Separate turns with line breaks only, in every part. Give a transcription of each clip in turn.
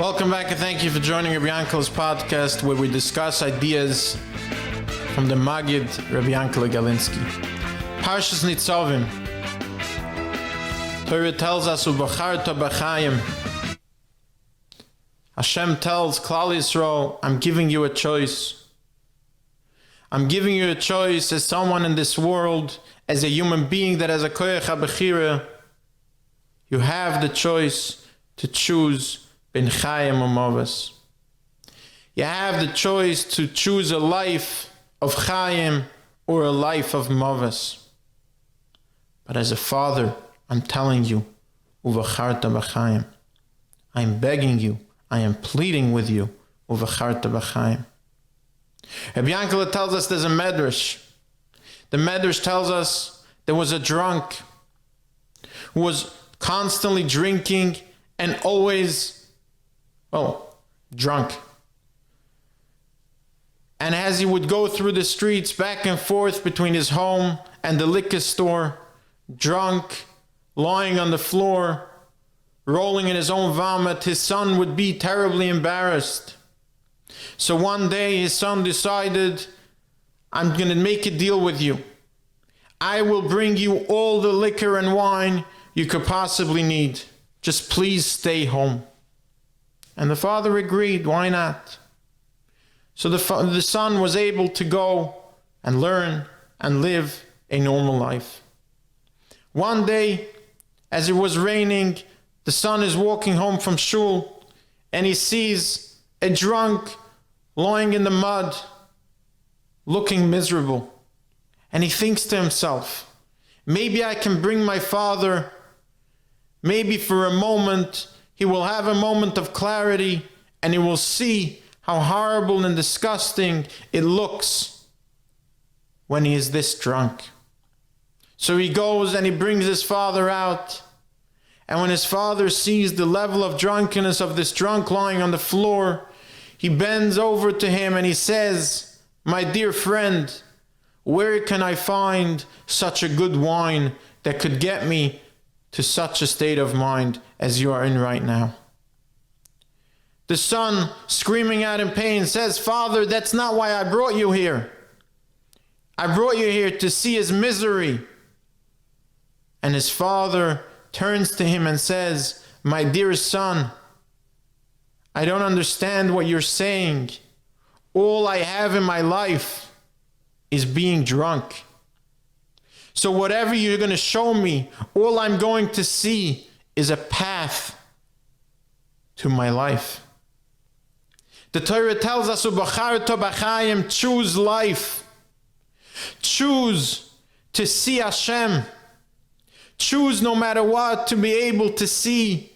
Welcome back and thank you for joining Rabbi Yankel's podcast where we discuss ideas from the Maggid Rabbi Yankel Galinsky. Parshas Netzavim. Torah tells us, Ubacharta b'chayim. Hashem tells Klal Yisrael, I'm giving you a choice. I'm giving you a choice as someone in this world, as a human being that has a koyach habechira. You have the choice to choose ben chayim or mavis. You have the choice to choose a life of chayim or a life of mavis. But as a father, I'm telling you, uvacharta b'chayim. I'm begging you, I am pleading with you, uvacharta b'chayim. Rabbi Yankel tells us there's a medrash. The medrash tells us there was a drunk who was constantly drinking and always, drunk. And as he would go through the streets back and forth between his home and the liquor store, drunk, lying on the floor, rolling in his own vomit, his son would be terribly embarrassed. So one day his son decided, I'm going to make a deal with you. I will bring you all the liquor and wine you could possibly need. Just please stay home. And the father agreed, why not? So the son was able to go and learn and live a normal life. One day, as it was raining, the son is walking home from shul and he sees a drunk lying in the mud, looking miserable. And he thinks to himself, maybe I can bring my father. Maybe for a moment, he will have a moment of clarity and he will see how horrible and disgusting it looks when he is this drunk. So he goes and he brings his father out. And when his father sees the level of drunkenness of this drunk lying on the floor, he bends over to him and he says, my dear friend, where can I find such a good wine that could get me to such a state of mind as you are in right now? The son, screaming out in pain, says, Father, that's not why I brought you here. I brought you here to see his misery. And his father turns to him and says, my dear son, I don't understand what you're saying. All I have in my life is being drunk. So whatever you're going to show me, all I'm going to see is a path to my life. The Torah tells us, Ubacharta b'chayim, choose life. Choose to see Hashem. Choose no matter what to be able to see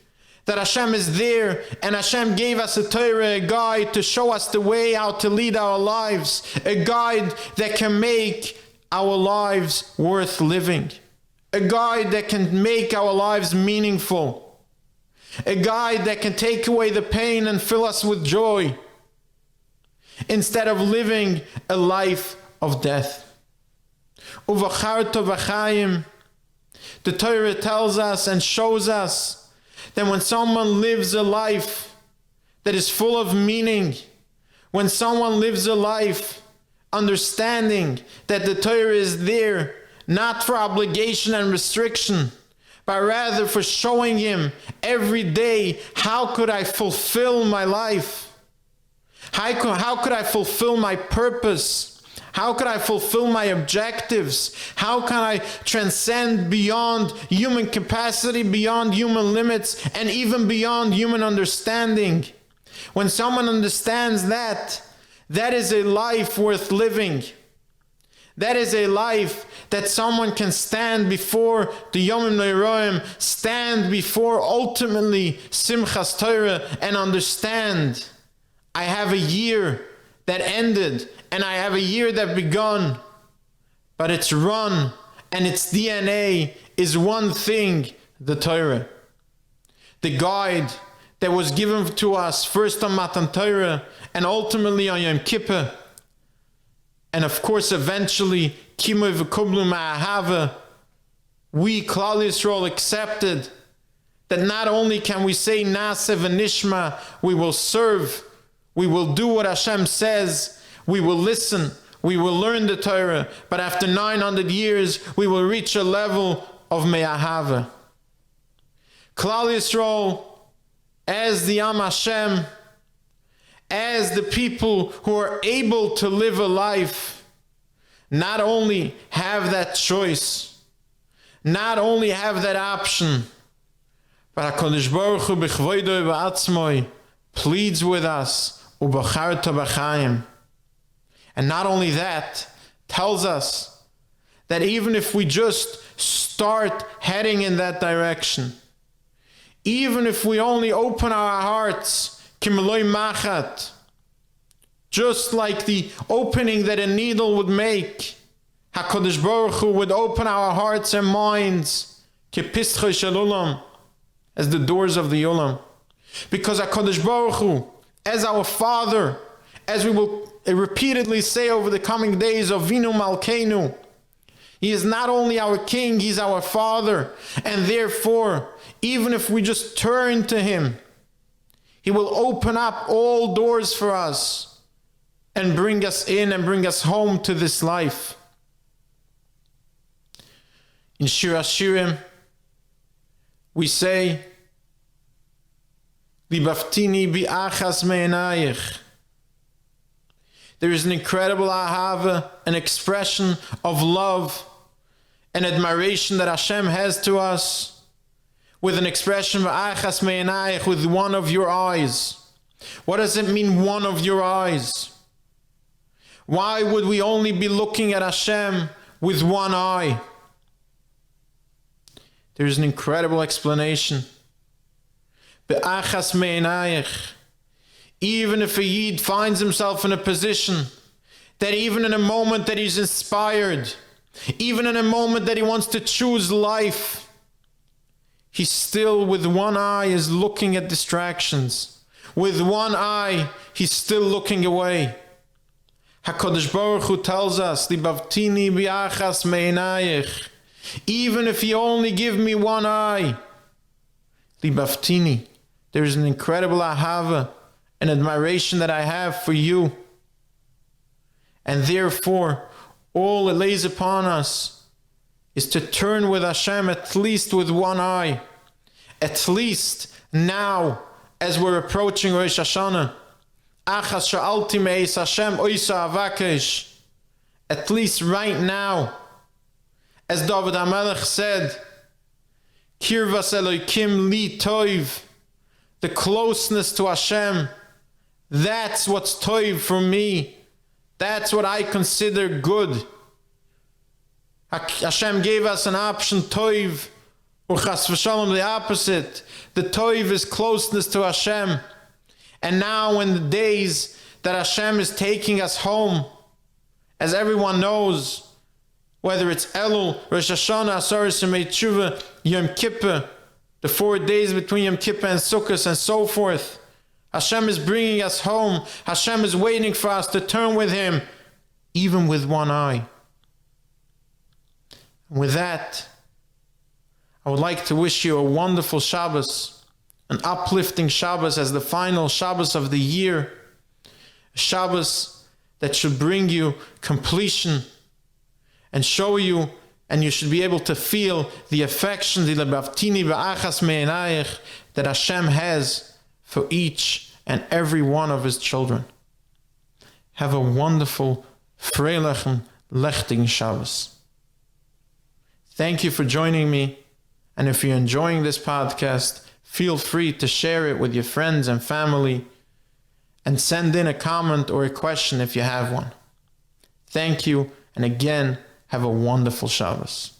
that Hashem is there, and Hashem gave us a Torah, a guide to show us the way how to lead our lives, a guide that can make our lives worth living, a guide that can make our lives meaningful, a guide that can take away the pain and fill us with joy, instead of living a life of death. Uvacharta b'chayim. The Torah tells us and shows us that when someone lives a life that is full of meaning, when someone lives a life understanding that the Torah is there not for obligation and restriction, but rather for showing him every day, how could I fulfill my life? How could I fulfill my purpose? How could I fulfill my objectives? How can I transcend beyond human capacity, beyond human limits, and even beyond human understanding? When someone understands that, that is a life worth living. That is a life that someone can stand before the Yomim Leiroim, stand before ultimately Simchas Torah, and understand, I have a year that ended, and I have a year that begun, but its run and its DNA is one thing, the Torah. The guide that was given to us first on Matan Torah and ultimately on Yom Kippur, and of course eventually Kimoi v'Kublu Ma'ahava, we Klal Yisrael accepted that not only can we say Naaseh v'nishma, we will serve, we will do what Hashem says, we will listen, we will learn the Torah, but after 900 years, we will reach a level of Me'ahava. Klal Yisrael, as the Am Hashem, as the people who are able to live a life, not only have that choice, not only have that option, but HaKadosh Baruch Hu b'chvoidoi v'atzmoi pleads with us, u'bacharta b'chaim. And not only that, tells us that even if we just start heading in that direction, even if we only open our hearts, kimeloi machat, just like the opening that a needle would make, HaKadosh Baruch Hu would open our hearts and minds, kepistchei shel ulam, as the doors of the ulam. Because HaKadosh Baruch Hu, as our Father, as we will repeatedly say over the coming days of Vinu Malkeinu, He is not only our King, He's our Father. And therefore, even if we just turn to Him, He will open up all doors for us and bring us in and bring us home to this life. In Shir HaShirim, we say, Libaftini bi'achas me'enayich. There is an incredible ahava, an expression of love and admiration that Hashem has to us, with an expression of achas me'enayich, with one of your eyes. What does it mean, one of your eyes? Why would we only be looking at Hashem with one eye? There's an incredible explanation. Be'achas me'enayich. Even if a Yid finds himself in a position that even in a moment that he's inspired, even in a moment that he wants to choose life, he still with one eye is looking at distractions. With one eye, he's still looking away. HaKadosh Baruch Hu tells us, Libavtini bi'achas me'enayich. Even if you only give me one eye, Libaftini, there's an incredible ahava, an admiration that I have for you. And therefore, all it lays upon us is to turn with Hashem at least with one eye. At least now, as we're approaching Rosh Hashanah, Achas sha'alti me'es Hashem oisa avakesh. At least right now, as David HaMelech said, Kirvas Elokim li toiv, the closeness to Hashem, that's what's toiv for me. That's what I consider good. Hashem gave us an option, toiv, or chas v'shalom, the opposite. The toiv is closeness to Hashem. And now in the days that Hashem is taking us home, as everyone knows, whether it's Elul, Rosh Hashanah, Asaris Yemei Tshuva, Yom Kippur, the 4 days between Yom Kippur and Sukkot, and so forth, Hashem is bringing us home. Hashem is waiting for us to turn with Him, even with one eye. And with that, I would like to wish you a wonderful Shabbos, an uplifting Shabbos as the final Shabbos of the year, a Shabbos that should bring you completion and show you, and you should be able to feel the affection, the lebaftini v'achas me'enayich, that Hashem has for each and every one of His children. Have a wonderful Freilichen Lechtigen Shabbos. Thank you for joining me, and if you're enjoying this podcast, feel free to share it with your friends and family, and send in a comment or a question if you have one. Thank you, and again, have a wonderful Shabbos.